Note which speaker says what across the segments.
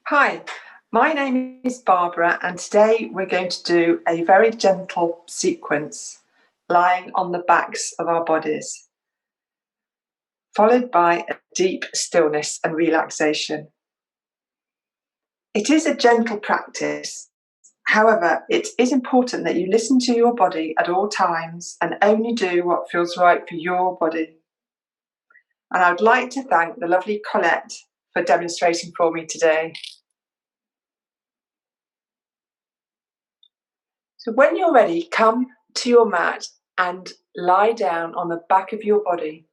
Speaker 1: Hi, my name is Barbara, and today we're going to do a very gentle sequence lying on the backs of our bodies, followed by a deep stillness and relaxation. It is a gentle practice. However, it is important that you listen to your body at all times and only do what feels right for your body. And I would like to thank the lovely Colette for demonstrating for me today. So when you're ready, come to your mat and lie down on the back of your body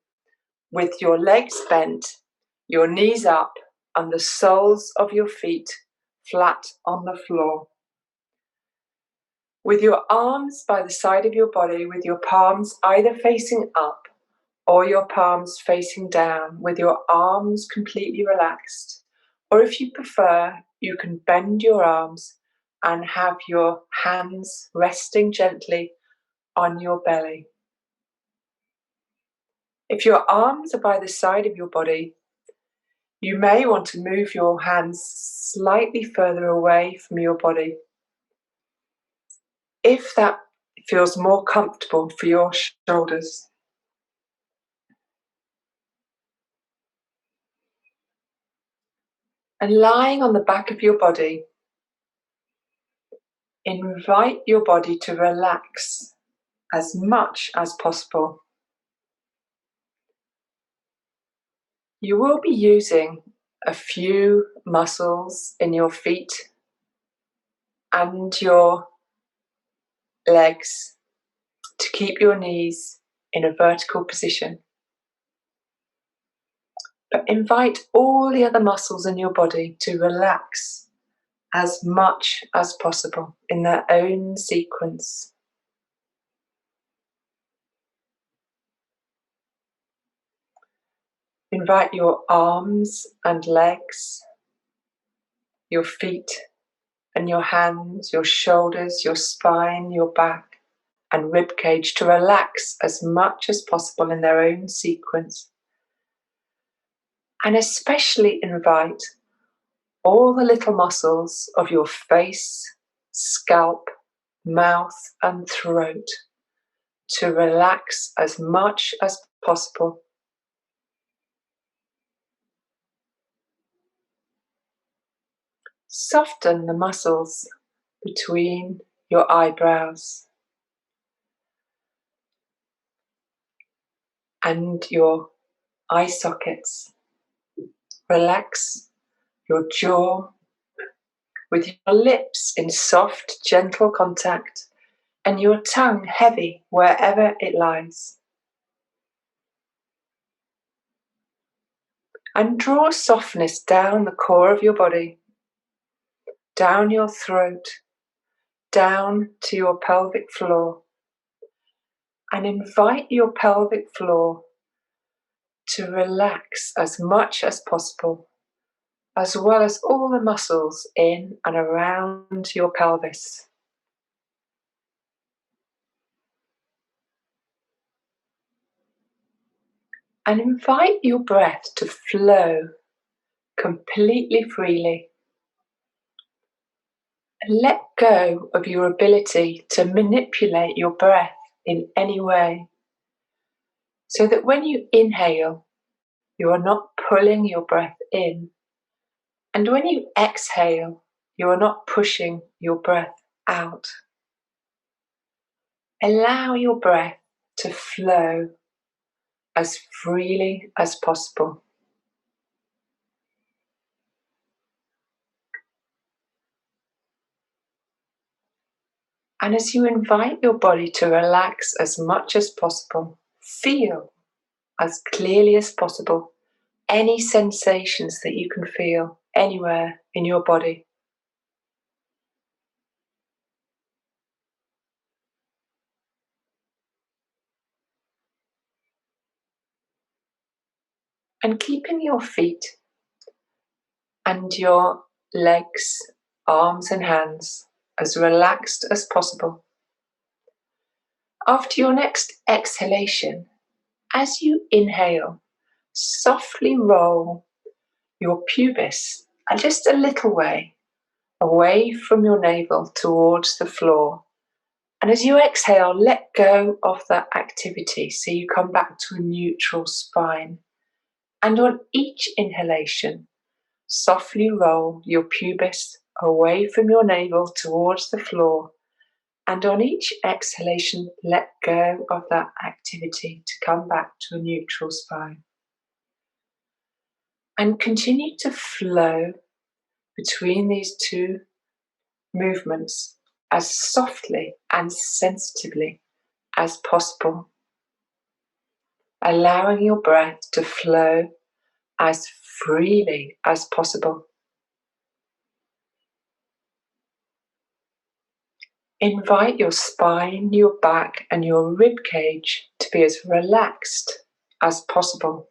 Speaker 1: with your legs bent, your knees up, and the soles of your feet flat on the floor. With your arms by the side of your body, with your palms either facing up or your palms facing down, with your arms completely relaxed. Or if you prefer, you can bend your arms and have your hands resting gently on your belly. If your arms are by the side of your body, you may want to move your hands slightly further away from your body, if that feels more comfortable for your shoulders. And lying on the back of your body, invite your body to relax as much as possible. You will be using a few muscles in your feet and your legs to keep your knees in a vertical position. But invite all the other muscles in your body to relax as much as possible in their own sequence. Invite your arms and legs, your feet and your hands, your shoulders, your spine, your back and rib cage to relax as much as possible in their own sequence. And especially invite all the little muscles of your face, scalp, mouth and throat to relax as much as possible. Soften the muscles between your eyebrows and your eye sockets. Relax your jaw with your lips in soft, gentle contact and your tongue heavy wherever it lies. And draw softness down the core of your body, down your throat, down to your pelvic floor, and invite your pelvic floor to relax as much as possible, as well as all the muscles in and around your pelvis. And invite your breath to flow completely freely. And let go of your ability to manipulate your breath in any way, so that when you inhale, you are not pulling your breath in, and when you exhale, you are not pushing your breath out. Allow your breath to flow as freely as possible. And as you invite your body to relax as much as possible, feel as clearly as possible any sensations that you can feel anywhere in your body. And keeping your feet and your legs, arms and hands as relaxed as possible. After your next exhalation, as you inhale, softly roll your pubis and just a little way away from your navel towards the floor. And as you exhale, let go of that activity so you come back to a neutral spine. And on each inhalation, softly roll your pubis away from your navel towards the floor. And on each exhalation, let go of that activity to come back to a neutral spine. And continue to flow between these two movements as softly and sensitively as possible, allowing your breath to flow as freely as possible. Invite your spine, your back, and your rib cage to be as relaxed as possible.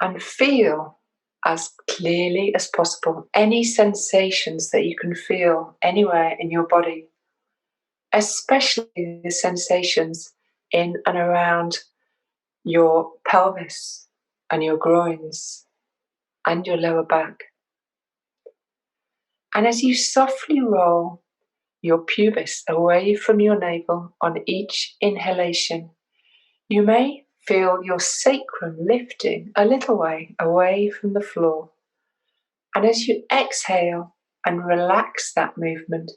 Speaker 1: And feel as clearly as possible any sensations that you can feel anywhere in your body, especially the sensations in and around your pelvis and your groins and your lower back. And as you softly roll your pubis away from your navel on each inhalation, you may feel your sacrum lifting a little way away from the floor. And as you exhale and relax that movement,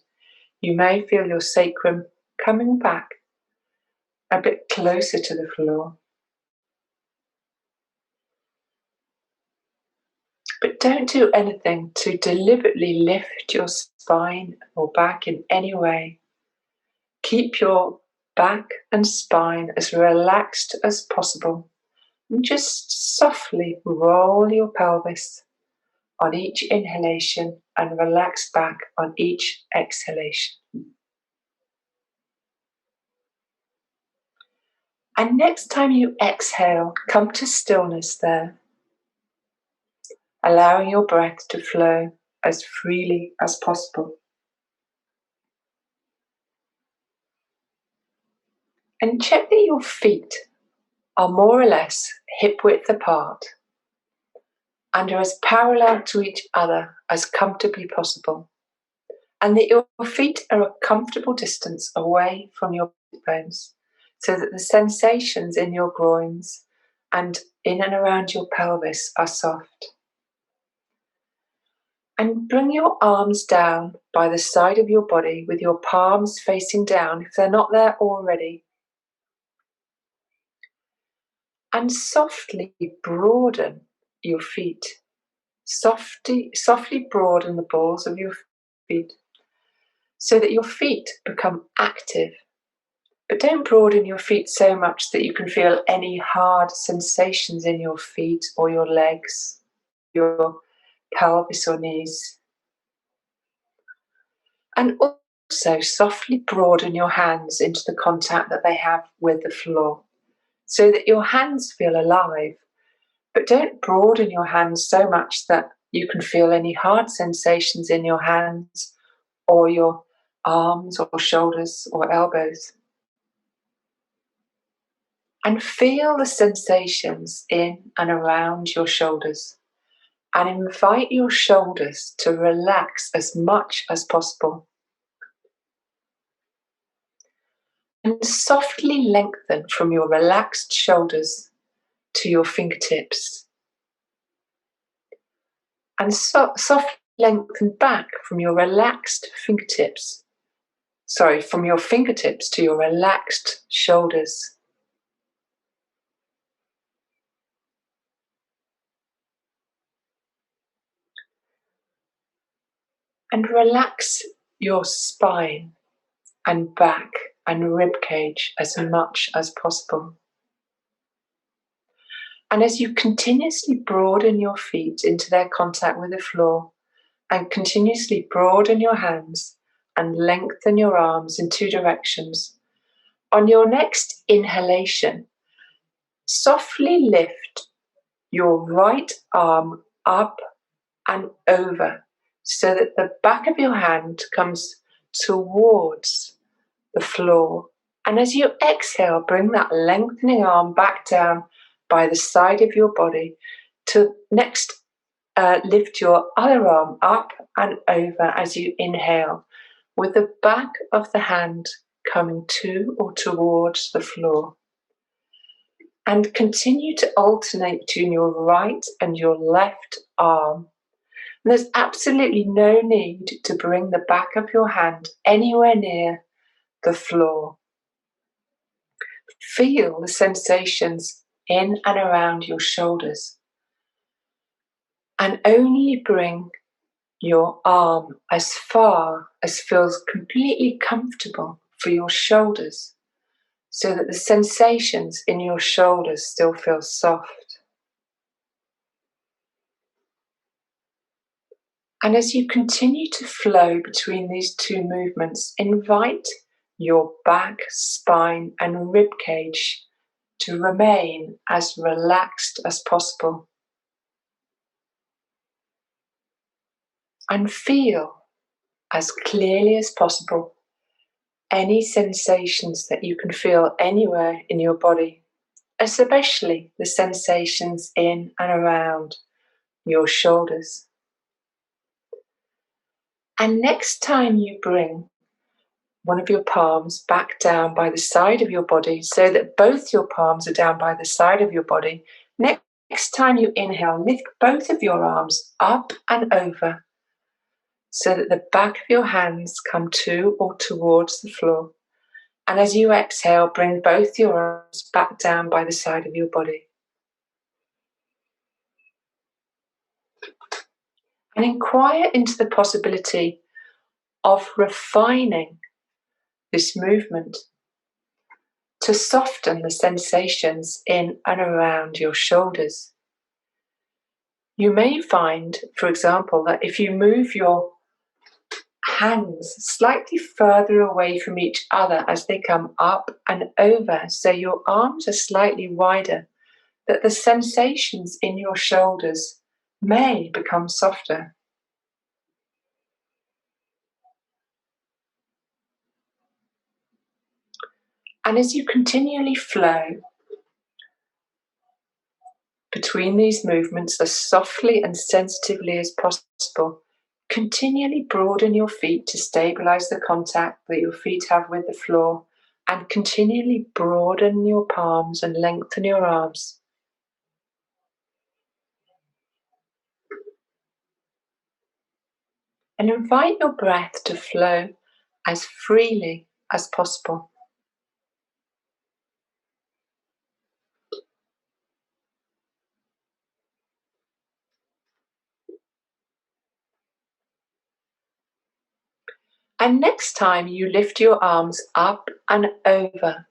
Speaker 1: you may feel your sacrum coming back a bit closer to the floor. But don't do anything to deliberately lift your spine or back in any way. Keep your back and spine as relaxed as possible, and just softly roll your pelvis on each inhalation and relax back on each exhalation. And next time you exhale, come to stillness there, allowing your breath to flow as freely as possible. And check that your feet are more or less hip width apart and are as parallel to each other as comfortably possible, and that your feet are a comfortable distance away from your bones, so that the sensations in your groins and in and around your pelvis are soft. And bring your arms down by the side of your body with your palms facing down if they're not there already. And softly broaden your feet. Softly broaden the balls of your feet so that your feet become active. But don't broaden your feet so much that you can feel any hard sensations in your feet or your legs, your pelvis or knees. And also softly broaden your hands into the contact that they have with the floor so that your hands feel alive. But don't broaden your hands so much that you can feel any hard sensations in your hands or your arms or shoulders or elbows. And feel the sensations in and around your shoulders. And invite your shoulders to relax as much as possible. And softly lengthen from your relaxed shoulders to your fingertips. And softly lengthen back from your relaxed fingertips. From your fingertips to your relaxed shoulders. And relax your spine and back and rib cage as much as possible. And as you continuously broaden your feet into their contact with the floor and continuously broaden your hands and lengthen your arms in two directions, on your next inhalation, softly lift your right arm up and over so that the back of your hand comes towards the floor. And as you exhale, bring that lengthening arm back down by the side of your body to next lift your other arm up and over as you inhale, with the back of the hand coming to or towards the floor. And continue to alternate between your right and your left arm. And there's absolutely no need to bring the back of your hand anywhere near the floor. Feel the sensations in and around your shoulders. And only bring your arm as far as feels completely comfortable for your shoulders, so that the sensations in your shoulders still feel soft. And as you continue to flow between these two movements, invite your back, spine, and rib cage to remain as relaxed as possible. And feel as clearly as possible any sensations that you can feel anywhere in your body, especially the sensations in and around your shoulders. And next time you bring one of your palms back down by the side of your body, so that both your palms are down by the side of your body, next time you inhale, lift both of your arms up and over, so that the back of your hands come to or towards the floor. And as you exhale, bring both your arms back down by the side of your body. And inquire into the possibility of refining this movement to soften the sensations in and around your shoulders. You may find, for example, that if you move your hands slightly further away from each other as they come up and over, so your arms are slightly wider, that the sensations in your shoulders may become softer. And as you continually flow between these movements as softly and sensitively as possible, continually broaden your feet to stabilize the contact that your feet have with the floor, and continually broaden your palms and lengthen your arms. And invite your breath to flow as freely as possible. And next time you lift your arms up and over,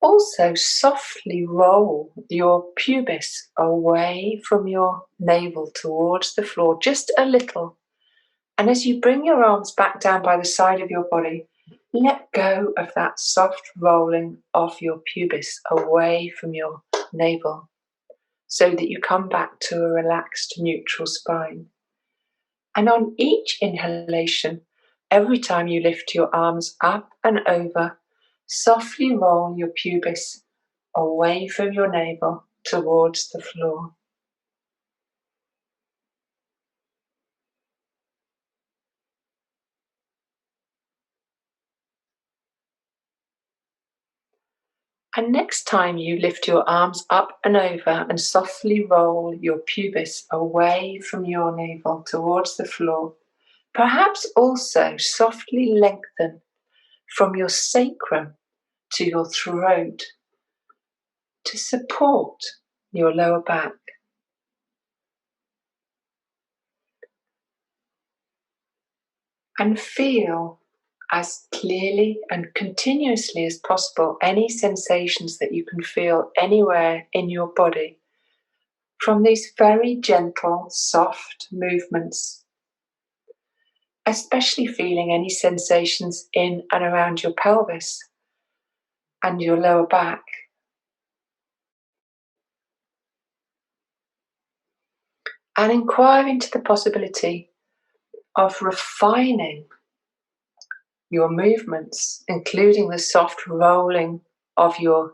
Speaker 1: also softly roll your pubis away from your navel towards the floor, just a little. And as you bring your arms back down by the side of your body, let go of that soft rolling of your pubis away from your navel, so that you come back to a relaxed neutral spine. And on each inhalation, every time you lift your arms up and over, softly roll your pubis away from your navel towards the floor. And next time you lift your arms up and over and softly roll your pubis away from your navel towards the floor, perhaps also softly lengthen from your sacrum to your throat to support your lower back. And feel as clearly and continuously as possible any sensations that you can feel anywhere in your body from these very gentle, soft movements, especially feeling any sensations in and around your pelvis and your lower back. And inquire into the possibility of refining your movements, including the soft rolling of your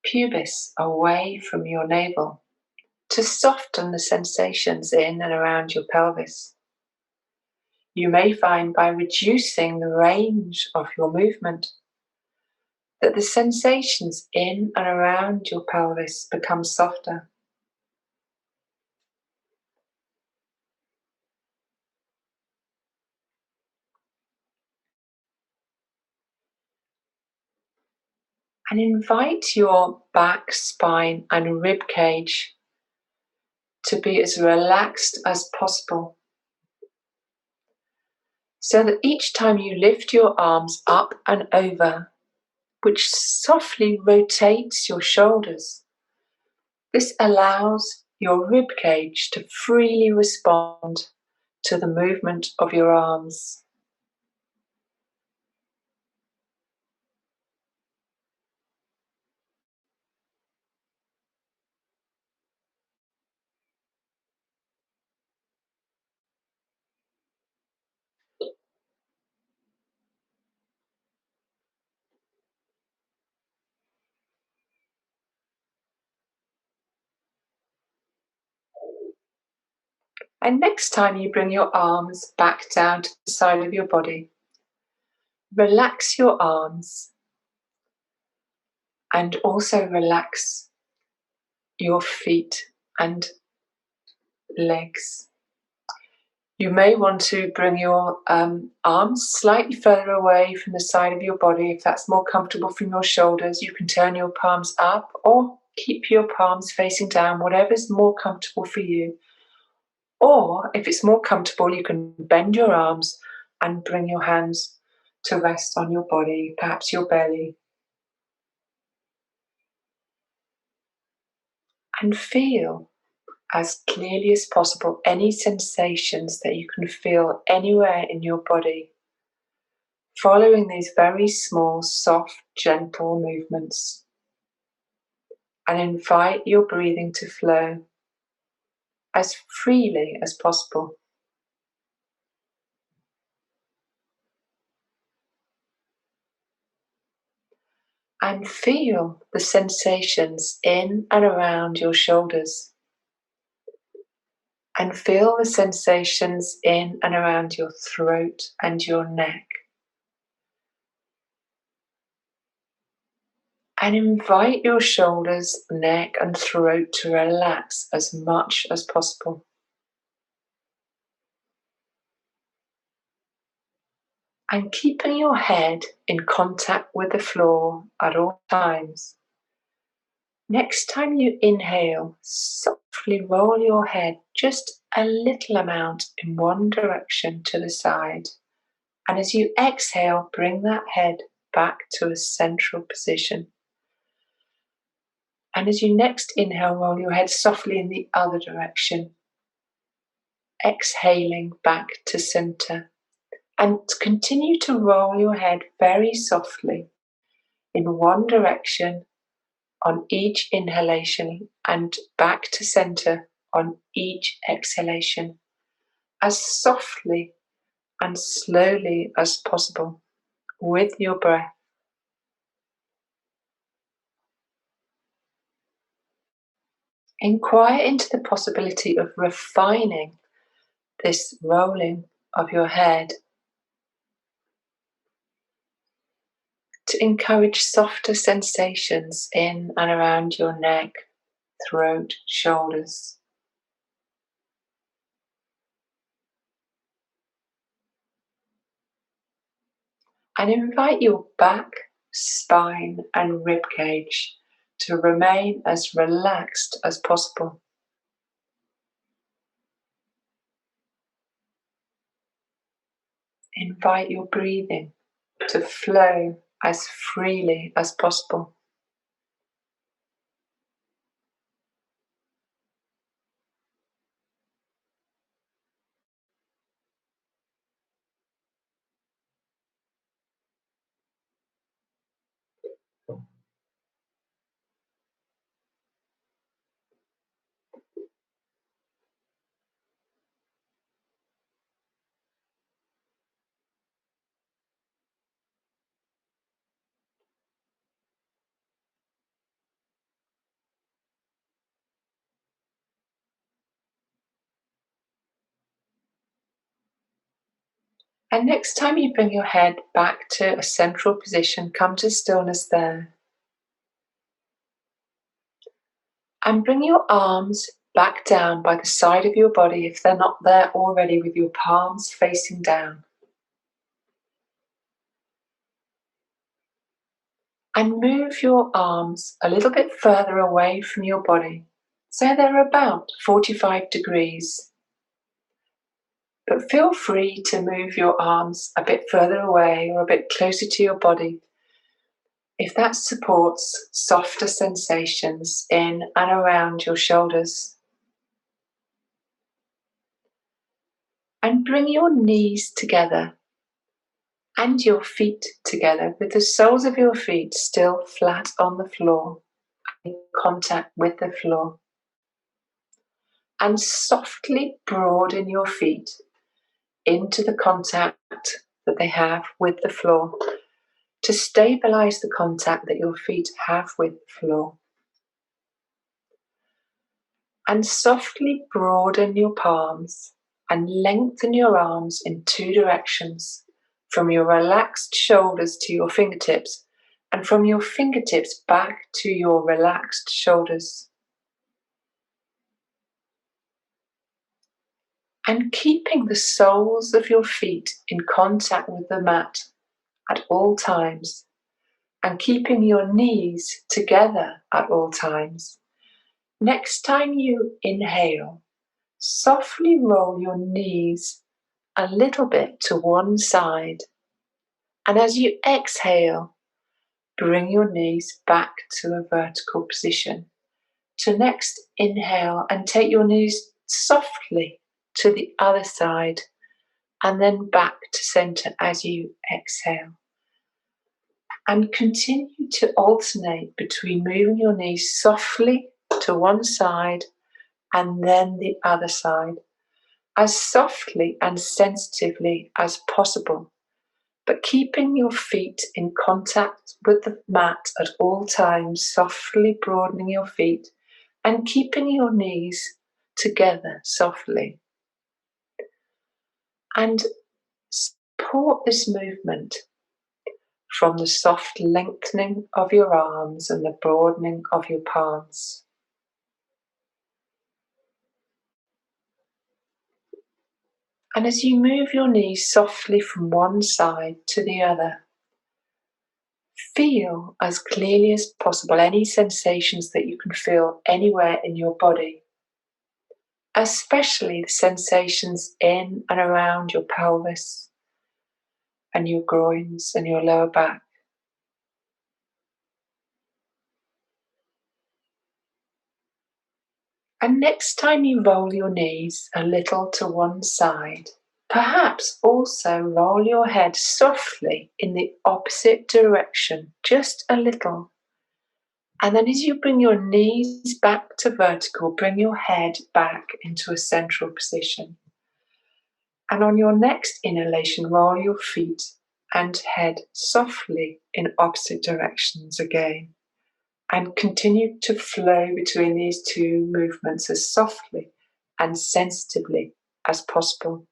Speaker 1: pubis away from your navel to soften the sensations in and around your pelvis. You may find by reducing the range of your movement that the sensations in and around your pelvis become softer. And invite your back, spine, and rib cage to be as relaxed as possible, so that each time you lift your arms up and over, which softly rotates your shoulders, this allows your rib cage to freely respond to the movement of your arms. And next time you bring your arms back down to the side of your body, relax your arms and also relax your feet and legs. You may want to bring your arms slightly further away from the side of your body if that's more comfortable from your shoulders. You can turn your palms up or keep your palms facing down, whatever's more comfortable for you. Or if it's more comfortable, you can bend your arms and bring your hands to rest on your body, perhaps your belly. And feel as clearly as possible any sensations that you can feel anywhere in your body, following these very small, soft, gentle movements. And invite your breathing to flow as freely as possible. And feel the sensations in and around your shoulders. And feel the sensations in and around your throat and your neck. And invite your shoulders, neck, and throat to relax as much as possible. And keeping your head in contact with the floor at all times. Next time you inhale, softly roll your head just a little amount in one direction to the side. And as you exhale, bring that head back to a central position. And as you next inhale, roll your head softly in the other direction. Exhaling back to center. And continue to roll your head very softly in one direction on each inhalation and back to center on each exhalation, as softly and slowly as possible with your breath. Inquire into the possibility of refining this rolling of your head to encourage softer sensations in and around your neck, throat, shoulders. And invite your back, spine, and rib cage to remain as relaxed as possible. Invite your breathing to flow as freely as possible. And next time you bring your head back to a central position, come to stillness there. And bring your arms back down by the side of your body if they're not there already, with your palms facing down. And move your arms a little bit further away from your body. So they're about 45 degrees. But feel free to move your arms a bit further away or a bit closer to your body if that supports softer sensations in and around your shoulders. And bring your knees together and your feet together, with the soles of your feet still flat on the floor, in contact with the floor. And softly broaden your feet into the contact that they have with the floor, to stabilize the contact that your feet have with the floor. And softly broaden your palms and lengthen your arms in two directions, from your relaxed shoulders to your fingertips, and from your fingertips back to your relaxed shoulders. And keeping the soles of your feet in contact with the mat at all times, and keeping your knees together at all times. Next time you inhale, softly roll your knees a little bit to one side. And as you exhale, bring your knees back to a vertical position. To next inhale and take your knees softly to the other side, and then back to center as you exhale. And continue to alternate between moving your knees softly to one side and then the other side, as softly and sensitively as possible, but keeping your feet in contact with the mat at all times, softly broadening your feet and keeping your knees together softly. And support this movement from the soft lengthening of your arms and the broadening of your palms. And as you move your knees softly from one side to the other, feel as clearly as possible any sensations that you can feel anywhere in your body, especially the sensations in and around your pelvis and your groins and your lower back. And next time you roll your knees a little to one side, perhaps also roll your head softly in the opposite direction, just a little. And then as you bring your knees back to vertical, bring your head back into a central position. And on your next inhalation, roll your feet and head softly in opposite directions again. And continue to flow between these two movements as softly and sensitively as possible.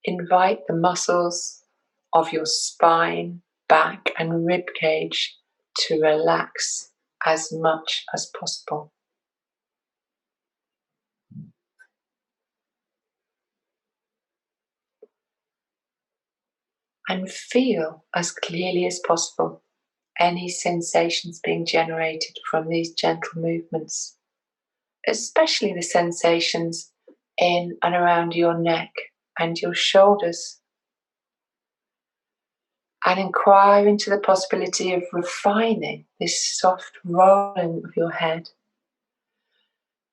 Speaker 1: Invite the muscles of your spine, back, and rib cage to relax as much as possible. And feel as clearly as possible any sensations being generated from these gentle movements, especially the sensations in and around your neck and your shoulders. And inquire into the possibility of refining this soft rolling of your head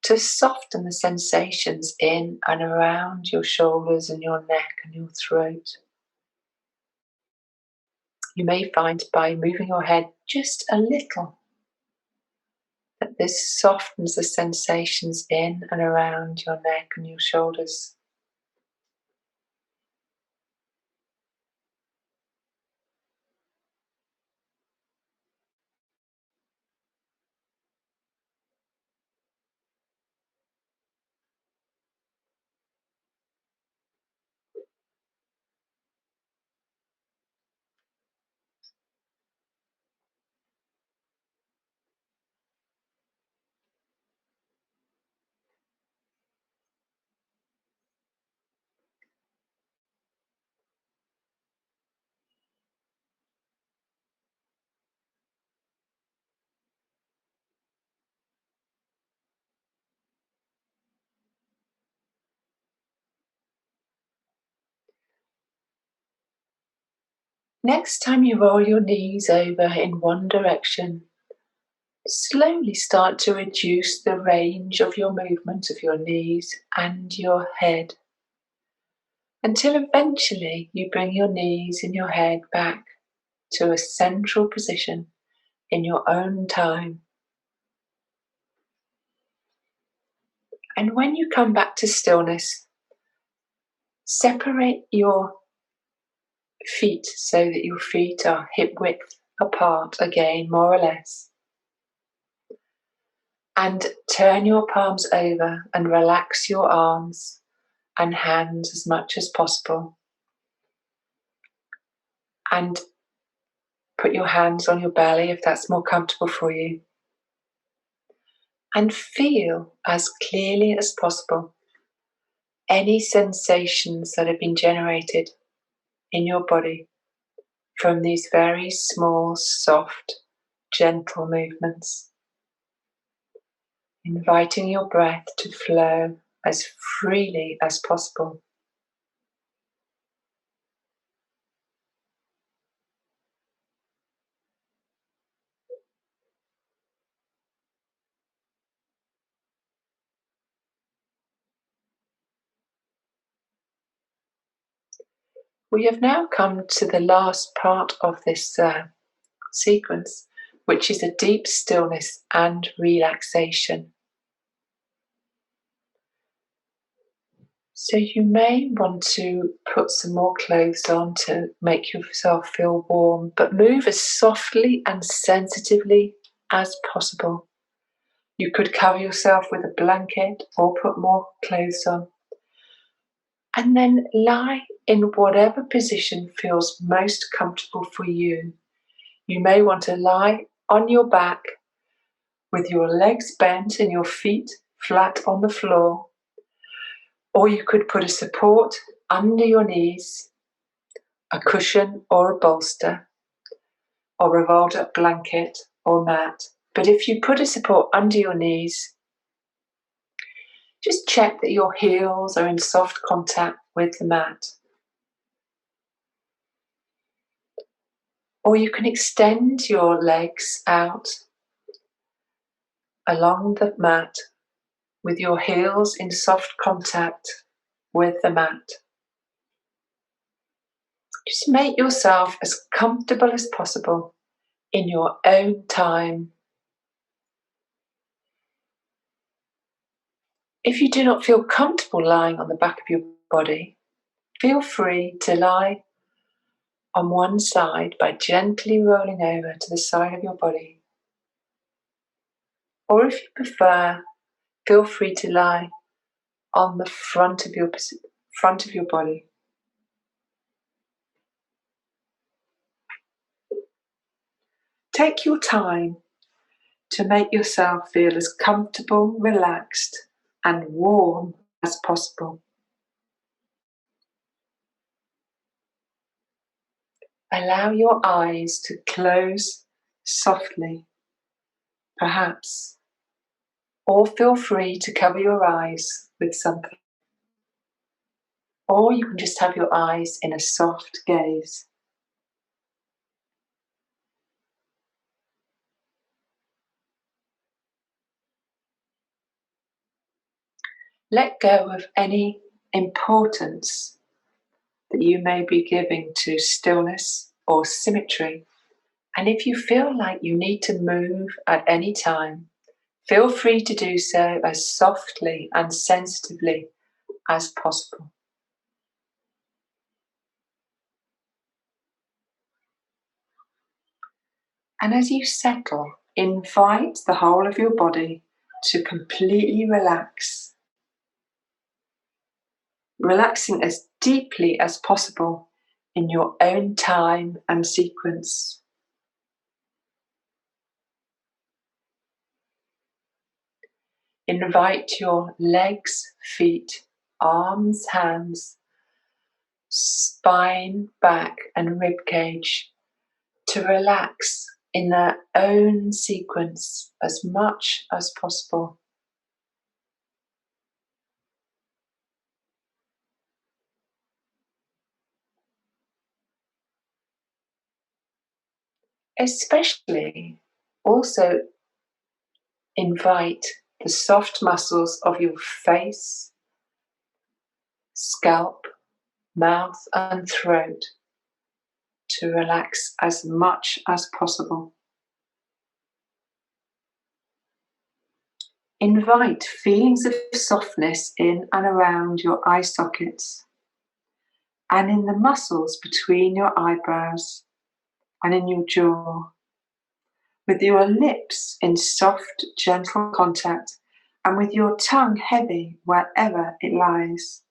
Speaker 1: to soften the sensations in and around your shoulders and your neck and your throat. You may find by moving your head just a little that this softens the sensations in and around your neck and your shoulders.
Speaker 2: Next time you roll your knees over in one direction, slowly start to reduce the range of your movement of your knees and your head until eventually you bring your knees and your head back to a central position in your own time. And when you come back to stillness, separate your feet so that your feet are hip width apart again, more or less. And turn your palms over and relax your arms and hands as much as possible. And put your hands on your belly if that's more comfortable for you. And feel as clearly as possible any sensations that have been generated in your body from these very small, soft, gentle movements. Inviting your breath to flow as freely as possible. We have now come to the last part of this sequence, which is a deep stillness and relaxation. So you may want to put some more clothes on to make yourself feel warm, but move as softly and sensitively as possible. You could cover yourself with a blanket or put more clothes on. And then lie in whatever position feels most comfortable for you. You may want to lie on your back with your legs bent and your feet flat on the floor. Or you could put a support under your knees, a cushion or a bolster, or a rolled up blanket or mat. But if you put a support under your knees, just check that your heels are in soft contact with the mat. Or you can extend your legs out along the mat with your heels in soft contact with the mat. Just make yourself as comfortable as possible in your own time. If you do not feel comfortable lying on the back of your body, feel free to lie on one side by gently rolling over to the side of your body. Or if you prefer, feel free to lie on the front of your body. Take your time to make yourself feel as comfortable, relaxed, and warm as possible. Allow your eyes to close softly, perhaps, or feel free to cover your eyes with something. Or you can just have your eyes in a soft gaze. Let go of any importance that you may be giving to stillness or symmetry. And if you feel like you need to move at any time, feel free to do so as softly and sensitively as possible. And as you settle, invite the whole of your body to completely relax, relaxing as deeply as possible in your own time and sequence. Invite your legs, feet, arms, hands, spine, back, and rib cage to relax in their own sequence as much as possible. Especially also invite the soft muscles of your face, scalp, mouth, and throat to relax as much as possible. Invite feelings of softness in and around your eye sockets and in the muscles between your eyebrows and in your jaw, with your lips in soft, gentle contact and with your tongue heavy wherever it lies.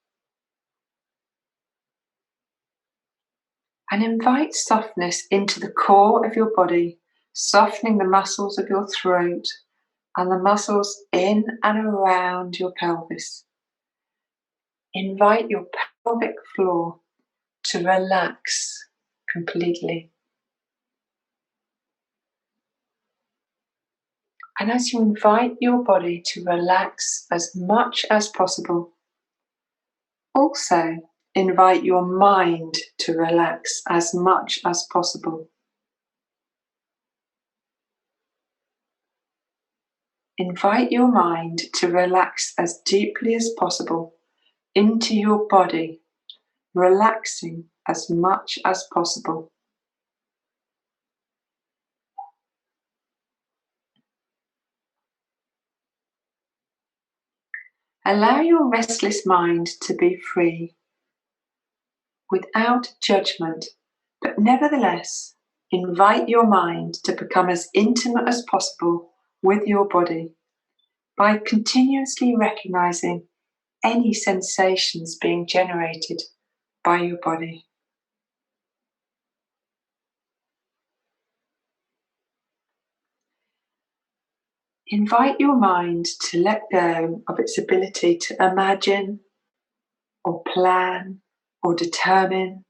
Speaker 2: And invite softness into the core of your body, softening the muscles of your throat and the muscles in and around your pelvis. Invite your pelvic floor to relax completely. And as you invite your body to relax as much as possible, also invite your mind to relax as much as possible. Invite your mind to relax as deeply as possible into your body, relaxing as much as possible. Allow your restless mind to be free, without judgment, but nevertheless, invite your mind to become as intimate as possible with your body by continuously recognizing any sensations being generated by your body. Invite your mind to let go of its ability to imagine or plan or determine,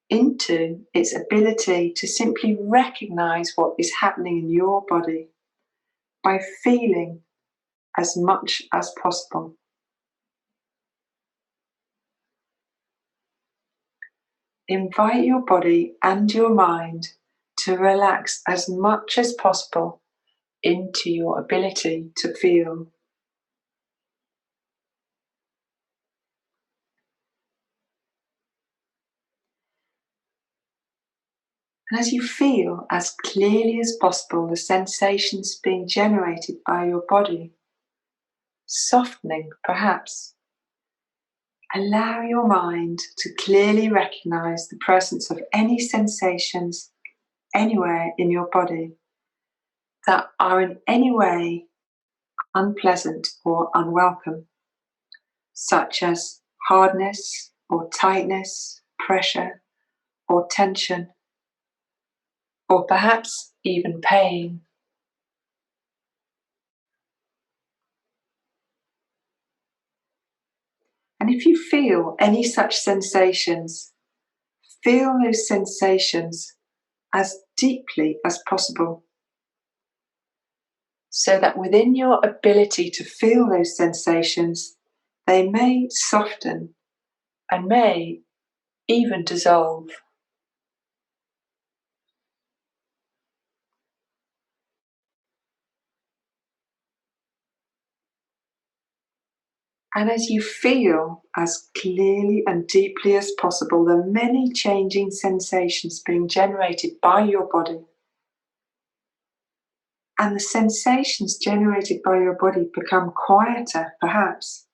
Speaker 2: into its ability to simply recognize what is happening in your body by feeling as much as possible. Invite your body and your mind to relax as much as possible into your ability to feel. And as you feel as clearly as possible the sensations being generated by your body, softening perhaps, allow your mind to clearly recognize the presence of any sensations anywhere in your body that are in any way unpleasant or unwelcome, such as hardness or tightness, pressure or tension, or perhaps even pain. And if you feel any such sensations, feel those sensations as deeply as possible, so that within your ability to feel those sensations, they may soften and may even dissolve. And as you feel as clearly and deeply as possible the many changing sensations being generated by your body, and the sensations generated by your body become quieter, perhaps,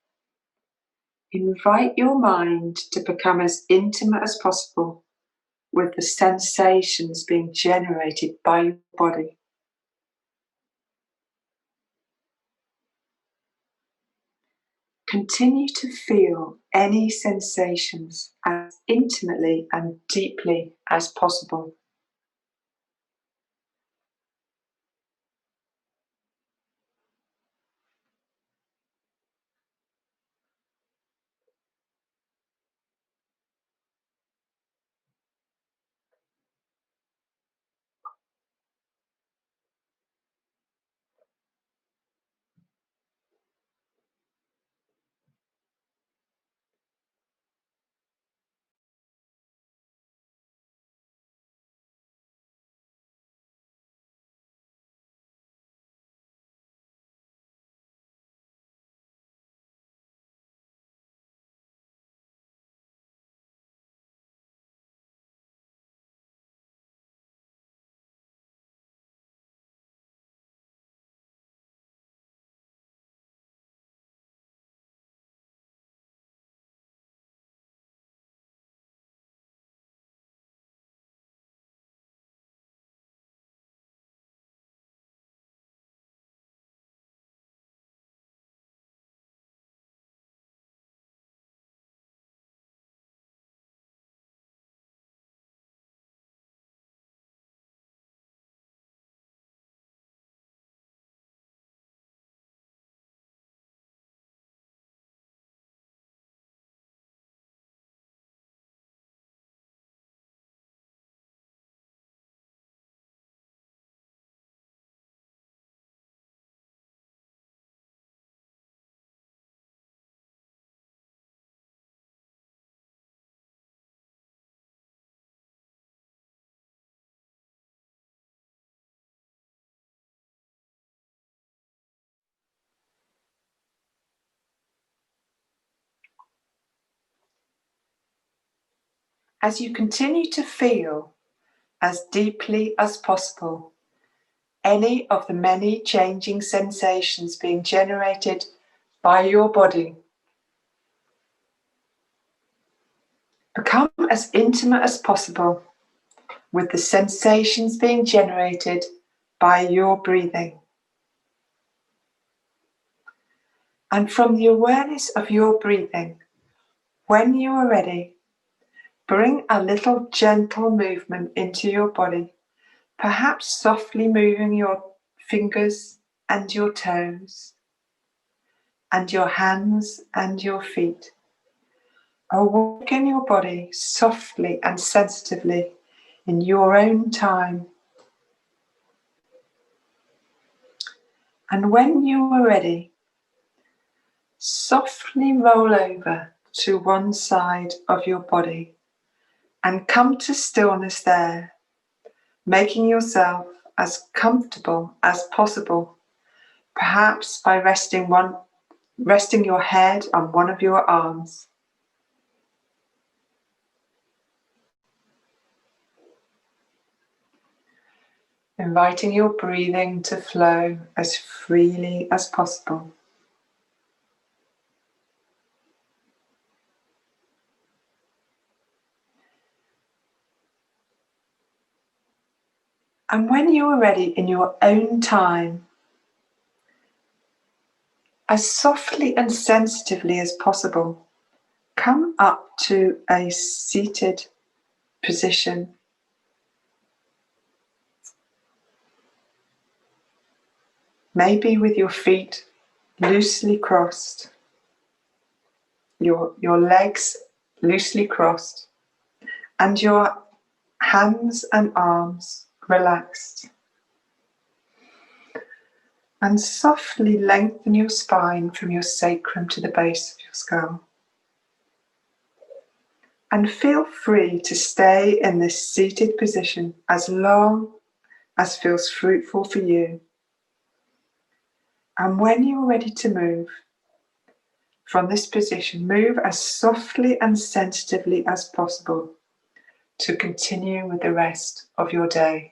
Speaker 2: invite your mind to become as intimate as possible with the sensations being generated by your body. Continue to feel any sensations as intimately and deeply as possible.
Speaker 1: As you continue to feel as deeply as possible any of the many changing sensations being generated by your body, become as intimate as possible with the sensations being generated by your breathing. And from the awareness of your breathing, when you are ready, bring a little gentle movement into your body, perhaps softly moving your fingers and your toes, and your hands and your feet. Awaken your body softly and sensitively in your own time. And when you are ready, softly roll over to one side of your body and come to stillness there, making yourself as comfortable as possible, perhaps by resting your head on one of your arms. Inviting your breathing to flow as freely as possible. And when you are ready in your own time, as softly and sensitively as possible, come up to a seated position. Maybe with your feet loosely crossed, your legs loosely crossed, and your hands and arms relaxed. And softly lengthen your spine from your sacrum to the base of your skull. And feel free to stay in this seated position as long as feels fruitful for you. And when you're ready to move from this position, move as softly and sensitively as possible to continue with the rest of your day.